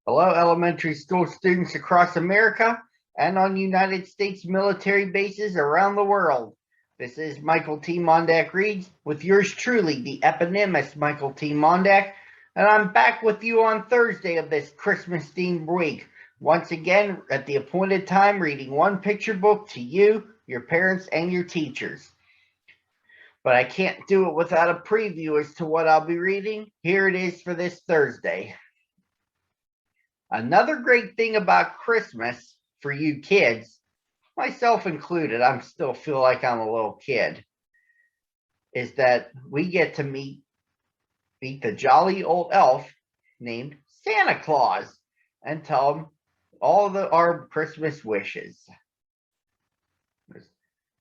Hello, elementary school students across America and on United States military bases around the world. This is Michael T. Mondak reads with yours truly, the eponymous Michael T. Mondak, and I'm back with you on Thursday of this Christmas-themed week. Once again, at the appointed time, reading one picture book to you, your parents, and your teachers. But I can't do it without a preview as to what I'll be reading. Here it is for this Thursday. Another great thing about Christmas for you kids, myself included, I still feel like I'm a little kid, is that we get to meet the jolly old elf named Santa Claus and tell him all our Christmas wishes.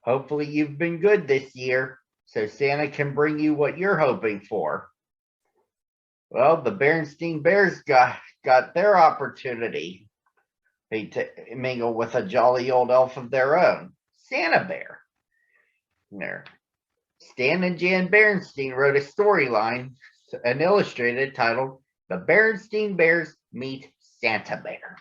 Hopefully you've been good this year, so Santa can bring you what you're hoping for. Well, the Berenstain Bears got their opportunity. They mingle with a jolly old elf of their own, Santa Bear. There, Stan and Jan Berenstain wrote a storyline, an illustrated titled "The Berenstain Bears Meet Santa Bear."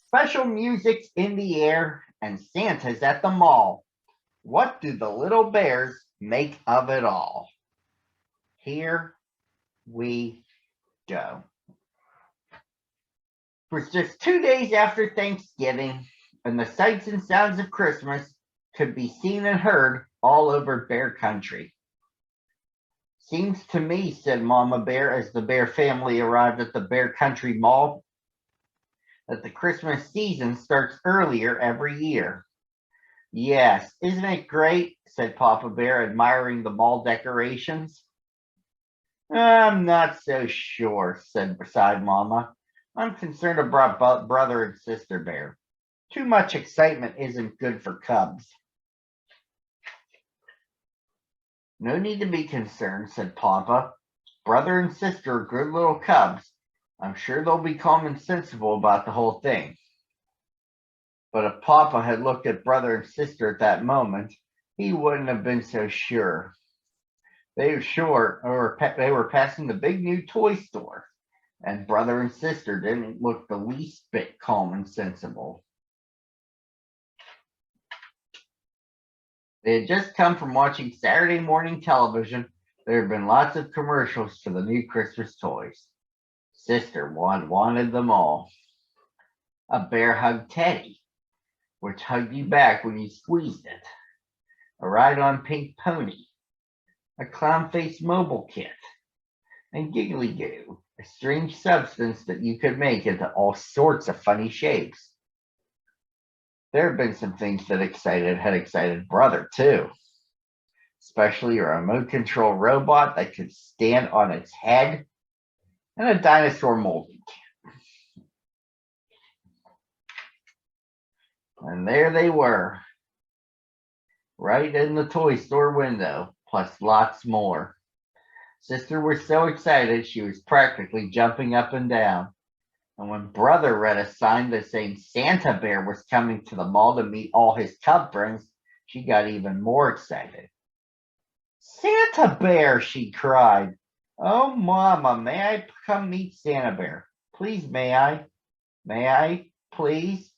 Special music's in the air and Santa's at the mall. What do the little bears make of it all? Here we go. It was just 2 days after Thanksgiving, and the sights and sounds of Christmas could be seen and heard all over Bear Country. Seems to me, said Mama Bear as the Bear family arrived at the Bear Country Mall, that the Christmas season starts earlier every year. Yes, isn't it great? Said Papa Bear, admiring the mall decorations. I'm not so sure, sighed Mama. I'm concerned about brother and sister bear. Too much excitement isn't good for cubs. No need to be concerned, said Papa. Brother and sister are good little cubs. I'm sure they'll be calm and sensible about the whole thing. But if Papa had looked at brother and sister at that moment, he wouldn't have been so sure. They were passing the big new toy store, and brother and sister didn't look the least bit calm and sensible. They had just come from watching Saturday morning television. There had been lots of commercials for the new Christmas toys. Sister wanted them all. A bear hugged Teddy, which hugged you back when you squeezed it. A ride-on pink pony. A clown-faced mobile kit. And Giggly Goo, a strange substance that you could make into all sorts of funny shapes. There have been some things that had excited brother too. Especially a remote control robot that could stand on its head and a dinosaur molding kit. And there they were, right in the toy store window, plus lots more. Sister was so excited she was practically jumping up and down. And when brother read a sign that saying Santa Bear was coming to the mall to meet all his cub friends, she got even more excited. Santa Bear, she cried. Oh, Mama, may I come meet Santa Bear? Please, may I? May I, please?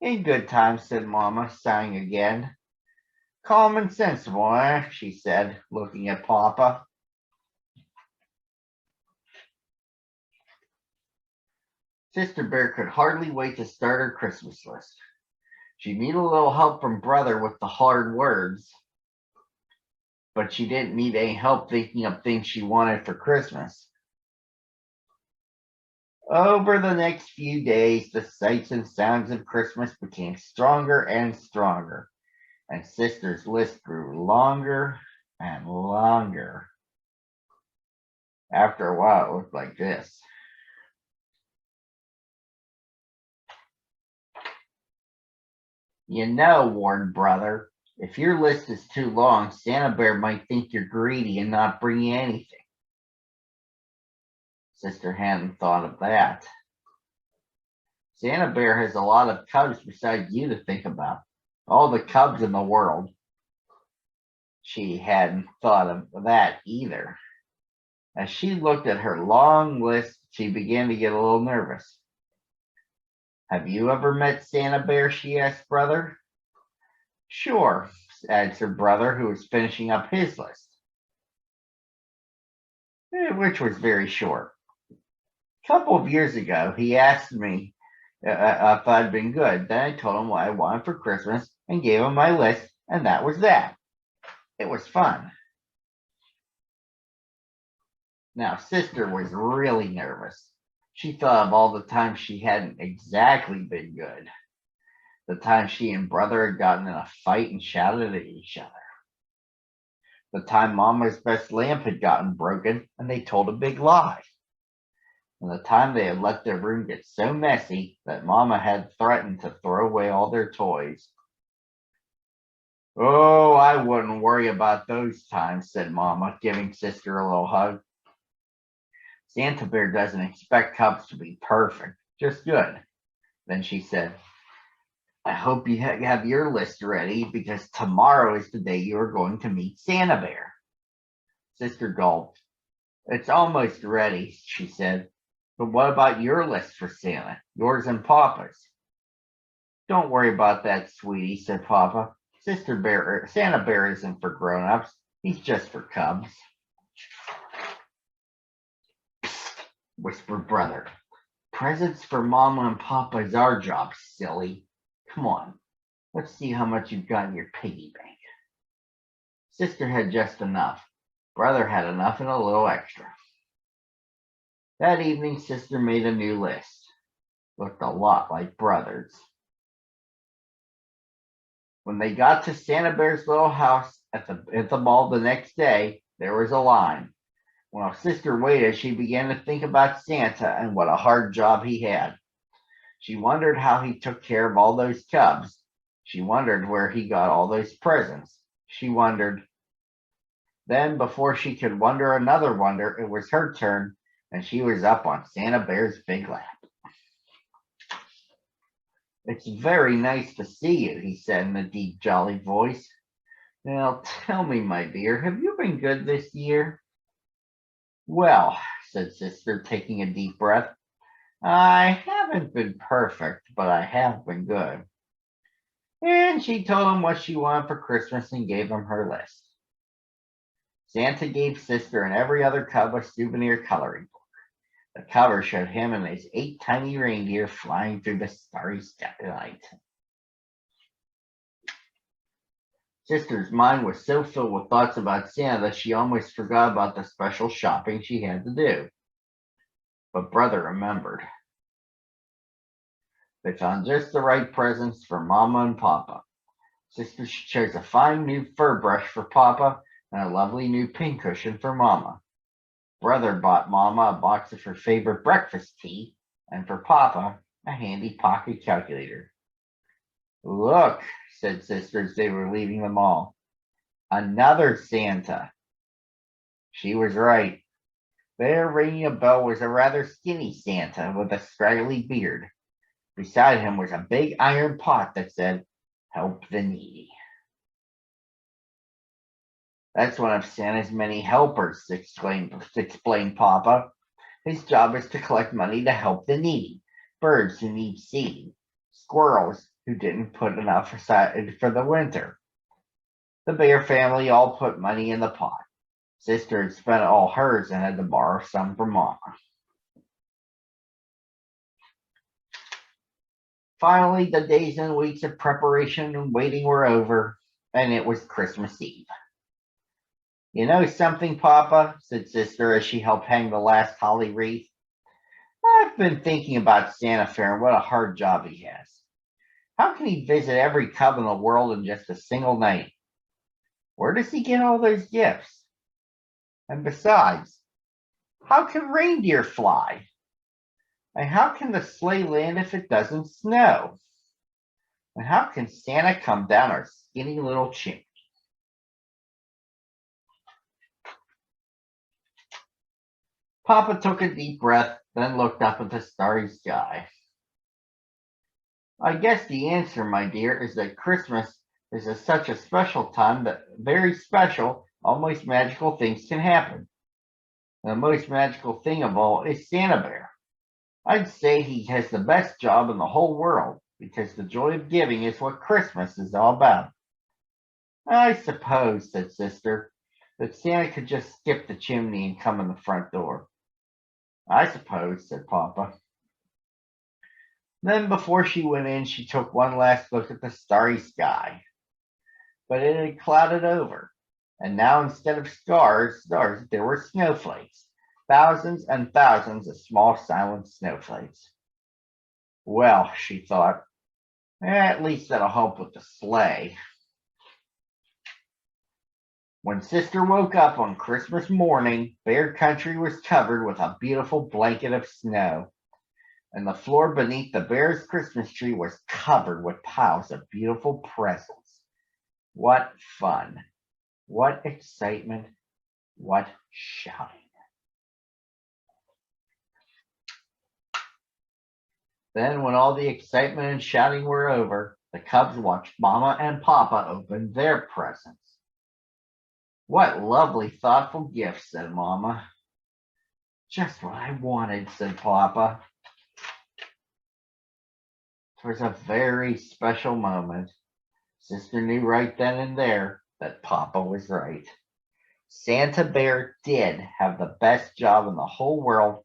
In good time, said Mama, sighing again. Calm and sensible, eh? She said, looking at Papa. Sister Bear could hardly wait to start her Christmas list. She needed a little help from brother with the hard words, but she didn't need any help thinking of things she wanted for Christmas. Over the next few days, the sights and sounds of Christmas became stronger and stronger, and Sister's list grew longer and longer. After a while, it looked like this. You know, warned brother, if your list is too long, Santa Bear might think you're greedy and not bring you anything. Sister hadn't thought of that. Santa Bear has a lot of cubs besides you to think about. All the cubs in the world. She hadn't thought of that either. As she looked at her long list, she began to get a little nervous. Have you ever met Santa Bear? She asked Brother. Sure, answered Brother, who was finishing up his list, which was very short. A couple of years ago, he asked me if I'd been good. Then I told him what I wanted for Christmas and gave him my list, and that was that. It was fun. Now, Sister was really nervous. She thought of all the times she hadn't exactly been good. The time she and Brother had gotten in a fight and shouted at each other. The time Mama's best lamp had gotten broken and they told a big lie. And the time they had let their room get so messy that Mama had threatened to throw away all their toys. Oh, I wouldn't worry about those times, said Mama, giving Sister a little hug. Santa Bear doesn't expect cubs to be perfect, just good. Then she said, I hope you have your list ready because tomorrow is the day you are going to meet Santa Bear. Sister gulped. It's almost ready, she said. But what about your list for Santa, yours and Papa's? Don't worry about that, sweetie, said Papa. Santa Bear isn't for grown-ups. He's just for cubs. Whispered Brother. Presents for Mama and Papa is our job, silly. Come on, let's see how much you've got in your piggy bank. Sister had just enough. Brother had enough and a little extra. That evening, Sister made a new list. Looked a lot like Brother's. When they got to Santa Bear's little house at the mall the next day, there was a line. While Sister waited, she began to think about Santa and what a hard job he had. She wondered how he took care of all those cubs. She wondered where he got all those presents. She wondered. Then, before she could wonder another wonder, it was her turn, and she was up on Santa Bear's big lap. It's very nice to see you, he said in a deep, jolly voice. Now, tell me, my dear, have you been good this year? Well, said Sister, taking a deep breath, I haven't been perfect, but I have been good. And she told him what she wanted for Christmas and gave him her list. Santa gave Sister and every other cub a souvenir coloring book. The cover showed him and his 8 tiny reindeer flying through the starry skylight. Sister's mind was so filled with thoughts about Santa that she almost forgot about the special shopping she had to do. But Brother remembered. They found just the right presents for Mama and Papa. Sister chose a fine new fur brush for Papa and a lovely new pincushion for Mama. Brother bought Mama a box of her favorite breakfast tea, and for Papa, a handy pocket calculator. Look, said Sister as they were leaving the mall. Another Santa. She was right. There ringing a bell was a rather skinny Santa with a scraggly beard. Beside him was a big iron pot that said, Help the needy. That's one of Santa's many helpers, explained Papa. His job is to collect money to help the needy, birds who need seed, squirrels who didn't put enough aside for the winter. The Bear family all put money in the pot. Sister had spent all hers and had to borrow some from Mama. Finally, the days and weeks of preparation and waiting were over, and it was Christmas Eve. You know something, Papa, said Sister as she helped hang the last holly wreath. I've been thinking about Santa Fair and what a hard job he has. How can he visit every cub in the world in just a single night? Where does he get all those gifts? And besides, how can reindeer fly? And how can the sleigh land if it doesn't snow? And how can Santa come down our skinny little chimney? Papa took a deep breath, then looked up at the starry sky. I guess the answer, my dear, is that Christmas is such a special time that very special, almost magical things can happen. The most magical thing of all is Santa Bear. I'd say he has the best job in the whole world because the joy of giving is what Christmas is all about. I suppose, said Sister, that Santa could just skip the chimney and come in the front door. I suppose, said Papa. Then before she went in, she took one last look at the starry sky. But it had clouded over, and now instead of stars, there were snowflakes, thousands and thousands of small silent snowflakes. Well, she thought, at least that'll help with the sleigh. When Sister woke up on Christmas morning, Bear Country was covered with a beautiful blanket of snow, and the floor beneath the bear's Christmas tree was covered with piles of beautiful presents. What fun! What excitement! What shouting! Then, when all the excitement and shouting were over, the cubs watched Mama and Papa open their presents. What lovely, thoughtful gifts, said Mama. Just what I wanted, said Papa. It was a very special moment. Sister knew right then and there that Papa was right. Santa Bear did have the best job in the whole world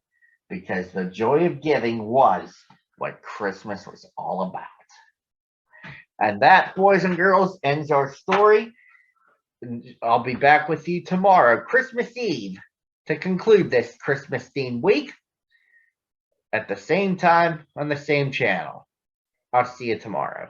because the joy of giving was what Christmas was all about. And that, boys and girls, ends our story. I'll be back with you tomorrow, Christmas Eve, to conclude this Christmas themed week at the same time on the same channel. I'll see you tomorrow.